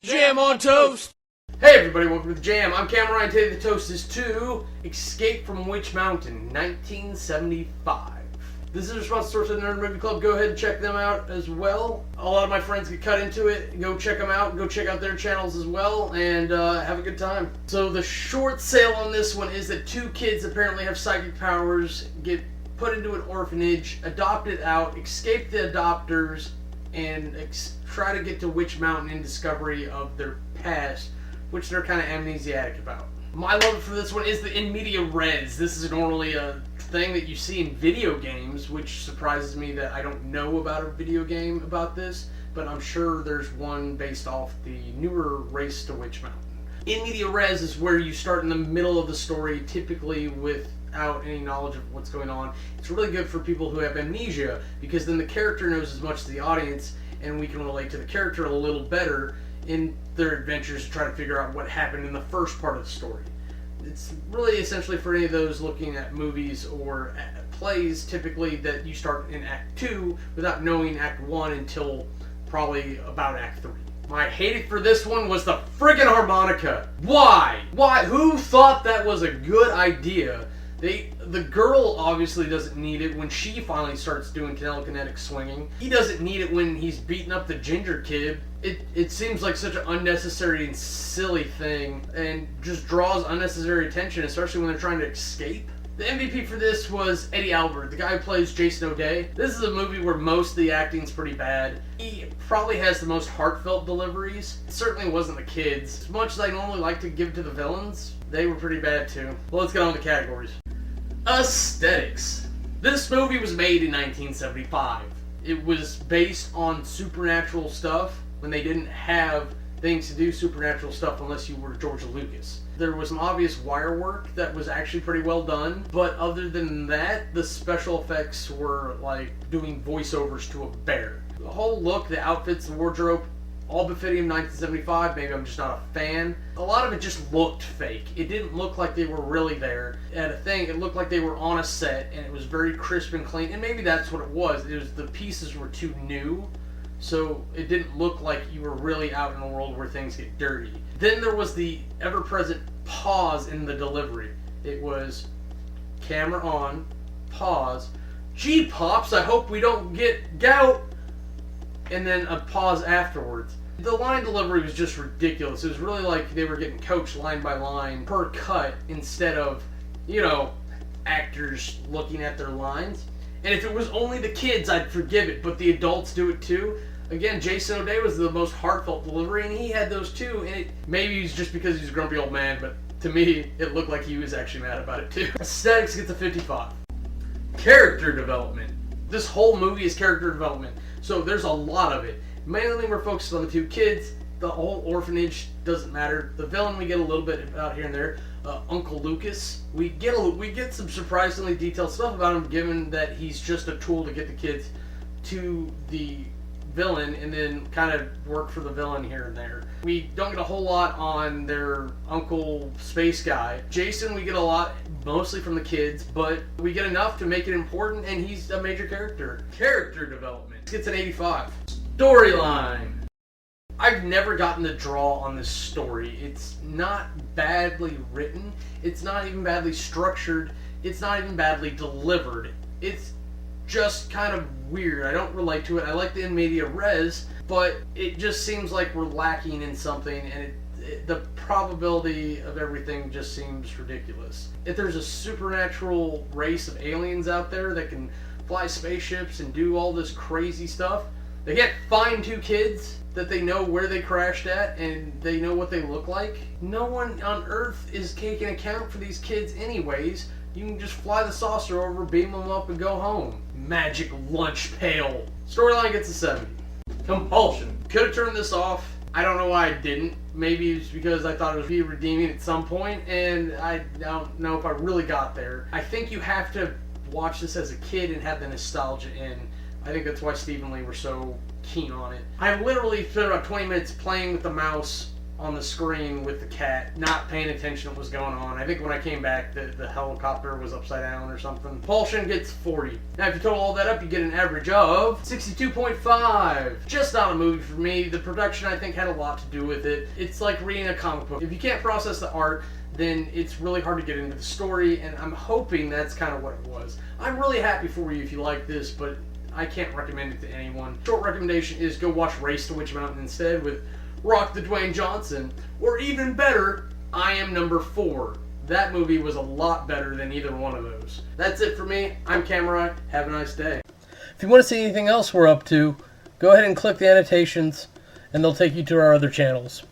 Jam on toast! Hey everybody, welcome to the Jam. I'm Cameron, and today the toast is to Escape from Witch Mountain, 1975. This is a response to SourcefedNerd Movie Club. Go ahead and check them out as well. A lot of my friends get cut into it. Go check them out. Go check out their channels as well, and have a good time. So the short sale on this one is that two kids apparently have psychic powers, get put into an orphanage, adopted out, escape the adopters, and try to get to Witch Mountain in discovery of their past, which they're kind of amnesiac about. My love for this one is the in media res. This is normally a thing that you see in video games, which surprises me that I don't know about a video game about this, but I'm sure there's one based off the newer Race to Witch Mountain. In media res is where you start in the middle of the story, typically without any knowledge of what's going on. It's really good for people who have amnesia, because then the character knows as much as the audience, and we can relate to the character a little better in their adventures to try to figure out what happened in the first part of the story. It's really essentially for any of those looking at movies or plays, typically, that you start in Act 2 without knowing Act 1 until probably about Act 3. My hated for this one was the friggin' harmonica. Why? Why? Who thought that was a good idea? The girl obviously doesn't need it when she finally starts doing telekinetic swinging. He doesn't need it when he's beating up the ginger kid. It seems like such an unnecessary and silly thing, and just draws unnecessary attention, especially when they're trying to escape. The MVP for this was Eddie Albert, the guy who plays Jason O'Day. This is a movie where most of the acting's pretty bad. He probably has the most heartfelt deliveries. It certainly wasn't the kids. As much as I normally like to give to the villains, they were pretty bad too. Well, let's get on with the categories. Aesthetics. This movie was made in 1975. It was based on supernatural stuff when they didn't have things to do supernatural stuff unless you were George Lucas. There was some obvious wire work that was actually pretty well done, but other than that, the special effects were like doing voiceovers to a bear. The whole look, the outfits, the wardrobe, all befitting of 1975. Maybe I'm just not a fan. A lot of it just looked fake. It didn't look like they were really there at a thing. It looked like they were on a set, and it was very crisp and clean. And maybe that's what it was. It was the pieces were too new, so it didn't look like you were really out in a world where things get dirty. Then there was the ever-present pause in the delivery. It was camera on, pause, gee pops, I hope we don't get gout, and then a pause afterwards. The line delivery was just ridiculous. It was really like they were getting coached line by line per cut instead of, actors looking at their lines. And if it was only the kids, I'd forgive it, but the adults do it too. Again, Jason O'Day was the most heartfelt delivery, and he had those too. And maybe it's just because he's a grumpy old man, but to me, it looked like he was actually mad about it too. Aesthetics gets a 55. Character development. This whole movie is character development, so there's a lot of it. Mainly we're focused on the two kids. The whole orphanage doesn't matter. The villain we get a little bit about here and there. Uncle Lucas, we get some surprisingly detailed stuff about him, given that he's just a tool to get the kids to the villain and then kind of work for the villain here and there. We don't get a whole lot on their Uncle Space Guy. Jason, we get a lot, mostly from the kids, but we get enough to make it important, and he's a major character. Character development gets an 85. Storyline. I've never gotten the draw on this story. It's not badly written. It's not even badly structured. It's not even badly delivered. It's just kind of weird. I don't relate to it. I like the in media res, but it just seems like we're lacking in something, and the probability of everything just seems ridiculous. If there's a supernatural race of aliens out there that can fly spaceships and do all this crazy stuff, they can't find two kids that they know where they crashed at and they know what they look like. No one on Earth is taking account for these kids anyways. You can just fly the saucer over, beam them up, and go home. Magic lunch pail. Storyline gets a 70. Compulsion. Could have turned this off. I don't know why I didn't. Maybe it's because I thought it would be redeeming at some point, and I don't know if I really got there. I think you have to watch this as a kid and have the nostalgia in. I think that's why Stephen Lee were so keen on it. I literally spent about 20 minutes playing with the mouse on the screen with the cat, not paying attention to what was going on. I think when I came back, the helicopter was upside down or something. Propulsion gets 40. Now, if you total all that up, you get an average of 62.5. Just not a movie for me. The production, I think, had a lot to do with it. It's like reading a comic book. If you can't process the art, then it's really hard to get into the story, and I'm hoping that's kind of what it was. I'm really happy for you if you like this, but I can't recommend it to anyone. Short recommendation is go watch Race to Witch Mountain instead with Rock the Dwayne Johnson, or even better, I Am Number 4. That movie was a lot better than either one of those. That's it for me. I'm Cameron. Have a nice day. If you want to see anything else we're up to, go ahead and click the annotations, and they'll take you to our other channels.